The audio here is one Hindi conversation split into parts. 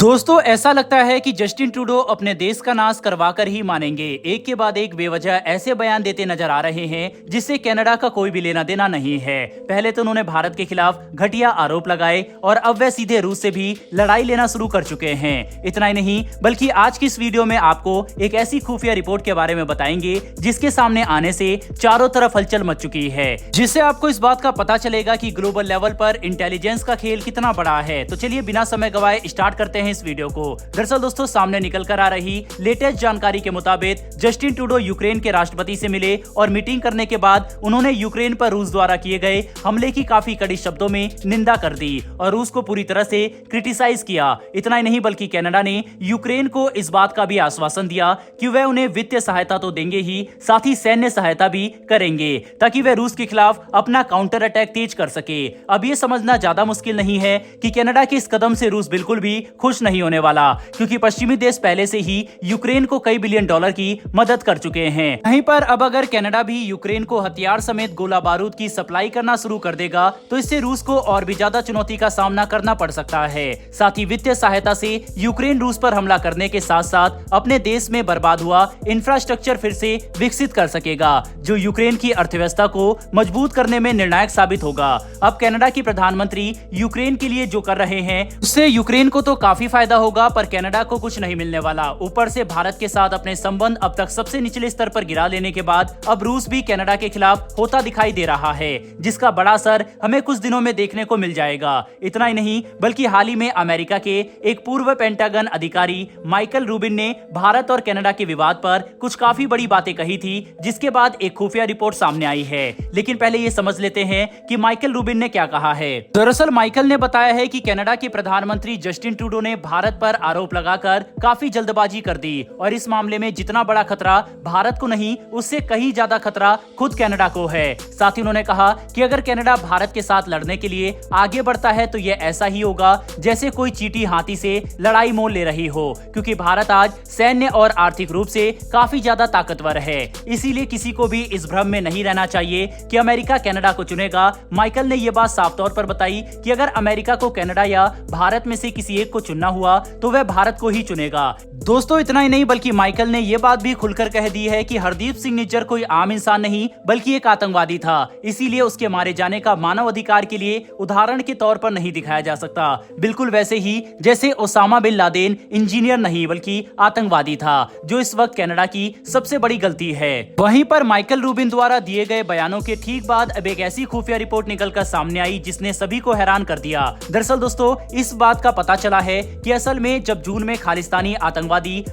दोस्तों ऐसा लगता है कि जस्टिन ट्रूडो अपने देश का नाश करवा कर ही मानेंगे। एक के बाद एक बेवजह ऐसे बयान देते नजर आ रहे हैं जिससे कनाडा का कोई भी लेना देना नहीं है। पहले तो उन्होंने भारत के खिलाफ घटिया आरोप लगाए और अब वे सीधे रूस से भी लड़ाई लेना शुरू कर चुके हैं। इतना ही नहीं बल्कि आज की इस वीडियो में आपको एक ऐसी खुफिया रिपोर्ट के बारे में बताएंगे जिसके सामने आने से चारों तरफ हलचल मच चुकी है, जिससे आपको इस बात का पता चलेगा कि ग्लोबल लेवल पर इंटेलिजेंस का खेल कितना बड़ा है। तो चलिए बिना समय गवाए स्टार्ट करते हैं इस वीडियो को। दरअसल दोस्तों सामने निकल कर आ रही लेटेस्ट जानकारी के मुताबिक जस्टिन ट्रूडो यूक्रेन के राष्ट्रपति से मिले और मीटिंग करने के बाद उन्होंने यूक्रेन पर रूस द्वारा किए गए हमले की काफी कड़ी शब्दों में निंदा कर दी और रूस को पूरी तरह से क्रिटिसाइज किया। इतना ही नहीं बल्कि कनाडा ने यूक्रेन को इस बात का भी आश्वासन दिया कि वह उन्हें वित्तीय सहायता तो देंगे ही, साथ ही सैन्य सहायता भी करेंगे ताकि वह रूस के खिलाफ अपना काउंटर अटैक तेज कर सके। अब ये समझना ज्यादा मुश्किल नहीं है कि कनाडा के इस कदम से रूस बिल्कुल भी खुश नहीं होने वाला, क्योंकि पश्चिमी देश पहले से ही यूक्रेन को कई बिलियन डॉलर की मदद कर चुके हैं। वहीं पर अब अगर कनाडा भी यूक्रेन को हथियार समेत गोला बारूद की सप्लाई करना शुरू कर देगा तो इससे रूस को और भी ज्यादा चुनौती का सामना करना पड़ सकता है। साथ ही वित्तीय सहायता से यूक्रेन रूस पर हमला करने के साथ साथ अपने देश में बर्बाद हुआ इंफ्रास्ट्रक्चर फिर से विकसित कर सकेगा, जो यूक्रेन की अर्थव्यवस्था को मजबूत करने में निर्णायक साबित होगा। अब कनाडा की प्रधानमंत्री यूक्रेन के लिए जो कर रहे हैं उससे यूक्रेन को तो काफी फायदा होगा, पर कनाडा को कुछ नहीं मिलने वाला। ऊपर से भारत के साथ अपने संबंध अब तक सबसे निचले स्तर पर गिरा लेने के बाद अब रूस भी कनाडा के खिलाफ होता दिखाई दे रहा है, जिसका बड़ा असर हमें कुछ दिनों में देखने को मिल जाएगा। इतना ही नहीं बल्कि हाल ही में अमेरिका के एक पूर्व पेंटागन अधिकारी माइकल रूबिन ने भारत और कनाडा के विवाद पर कुछ काफी बड़ी बातें कही थी, जिसके बाद एक खुफिया रिपोर्ट सामने आई है। लेकिन पहले ये समझ लेते हैं कि माइकल रूबिन ने क्या कहा है। दरअसल माइकल ने बताया है कि कनाडा के प्रधानमंत्री जस्टिन ट्रूडो ने भारत पर आरोप लगाकर काफी जल्दबाजी कर दी और इस मामले में जितना बड़ा खतरा भारत को नहीं उससे कहीं ज्यादा खतरा खुद कनाडा को है। साथ ही उन्होंने कहा कि अगर कनाडा भारत के साथ लड़ने के लिए आगे बढ़ता है तो यह ऐसा ही होगा जैसे कोई चींटी हाथी से लड़ाई मोल ले रही हो, क्योंकि भारत आज सैन्य और आर्थिक रूप से काफी ज्यादा ताकतवर है। इसीलिए किसी को भी इस भ्रम में नहीं रहना चाहिए कि अमेरिका कनाडा को चुनेगा। माइकल ने यह बात साफ तौर पर बताई कि अगर अमेरिका को कनाडा या भारत में से किसी एक को चुनना हुआ तो वह भारत को ही चुनेगा। दोस्तों इतना ही नहीं बल्कि माइकल ने यह बात भी खुलकर कह दी है कि हरदीप सिंह निज्जर कोई आम इंसान नहीं बल्कि एक आतंकवादी था, इसीलिए उसके मारे जाने का मानव अधिकार के लिए उदाहरण के तौर पर नहीं दिखाया जा सकता। बिल्कुल वैसे ही जैसे ओसामा बिन लादेन इंजीनियर नहीं बल्कि आतंकवादी था, जो इस वक्त कनाडा की सबसे बड़ी गलती है। वहीं पर माइकल रूबिन द्वारा दिए गए बयानों के ठीक बाद अब एक ऐसी खुफिया रिपोर्ट निकलकर सामने आई जिसने सभी को हैरान कर दिया। दरअसल दोस्तों इस बात का पता चला है कि असल में जब जून में खालिस्तानी आतंकवादी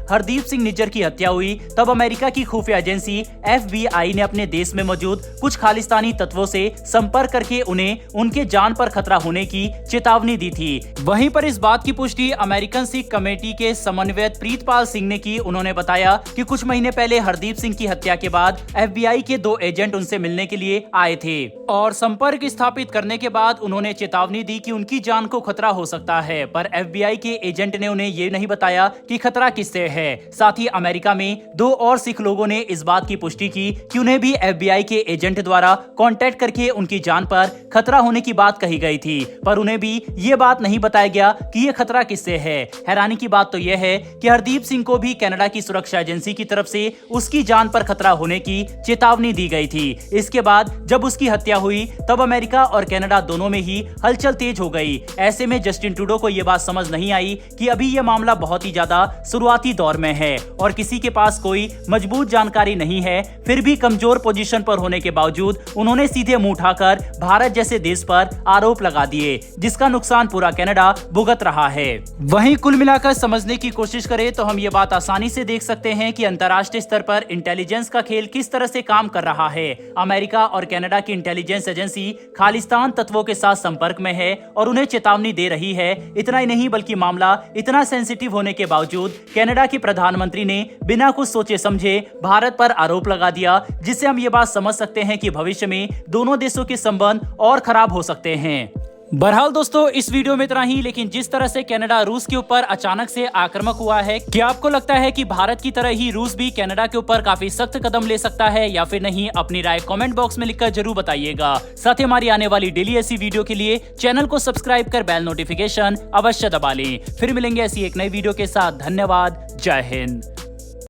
हरदीप सिंह निज्जर की हत्या हुई तब अमेरिका की खुफिया एजेंसी FBI ने अपने देश में मौजूद कुछ खालिस्तानी तत्वों से संपर्क करके उन्हें उनके जान पर खतरा होने की चेतावनी दी थी। वहीं पर इस बात की पुष्टि अमेरिकन सिख कमेटी के समन्वयक प्रीतपाल सिंह ने की। उन्होंने बताया कि कुछ महीने पहले हरदीप सिंह की हत्या के बाद FBI के 2 एजेंट उनसे मिलने के लिए आए थे और संपर्क स्थापित करने के बाद उन्होंने चेतावनी दी कि उनकी जान को खतरा हो सकता है, पर FBI के एजेंट ने उन्हें ये नहीं बताया कि खतरा किससे है। साथ ही अमेरिका में 2 और सिख लोगों ने इस बात की पुष्टि की कि उन्हें भी FBI के एजेंट द्वारा कांटेक्ट करके उनकी जान पर खतरा होने की बात कही गई थी, पर उन्हें भी ये बात नहीं बताया गया कि ये खतरा किससे है। हैरानी की बात तो यह है कि हरदीप सिंह को भी कनाडा की सुरक्षा एजेंसी की तरफ से उसकी जान पर खतरा होने की चेतावनी दी गई थी। इसके बाद जब उसकी हत्या हुई तब अमेरिका और कनाडा दोनों में ही हलचल तेज हो गई। ऐसे में जस्टिन ट्रूडो को यह बात समझ नहीं आई कि अभी यह मामला बहुत ही ज्यादा शुरुआती दौर में है और किसी के पास कोई मजबूत जानकारी नहीं है, फिर भी कमजोर पोजीशन पर होने के बावजूद उन्होंने सीधे मुंह उठाकर भारत जैसे देश पर आरोप लगा दिए, जिसका नुकसान पूरा कनाडा भुगत रहा है। वहीं कुल मिलाकर समझने की कोशिश करें तो हम ये बात आसानी से देख सकते हैं कि अंतर्राष्ट्रीय स्तर पर इंटेलिजेंस का खेल किस तरह से काम कर रहा है। अमेरिका और कनाडा की इंटेलिजेंस एजेंसी खालिस्तान तत्वों के साथ संपर्क में है और उन्हें चेतावनी दे रही है। इतना ही नहीं बल्कि मामला इतना सेंसिटिव होने के बावजूद कनाडा के प्रधानमंत्री ने बिना कुछ सोचे समझे भारत पर आरोप लगा दिया, जिससे हम ये बात समझ सकते हैं कि भविष्य में दोनों देशों के संबंध और खराब हो सकते हैं। बहरहाल दोस्तों, इस वीडियो में इतना ही। लेकिन जिस तरह से कनाडा रूस के ऊपर अचानक से आक्रामक हुआ है, क्या आपको लगता है कि भारत की तरह ही रूस भी कनाडा के ऊपर काफी सख्त कदम ले सकता है या फिर नहीं? अपनी राय कमेंट बॉक्स में लिखकर जरूर बताइएगा। साथ ही हमारी आने वाली डेली ऐसी वीडियो के लिए चैनल को सब्सक्राइब कर बेल नोटिफिकेशन अवश्य दबा लें। फिर मिलेंगे ऐसी एक नई वीडियो के साथ। धन्यवाद। जय हिंद।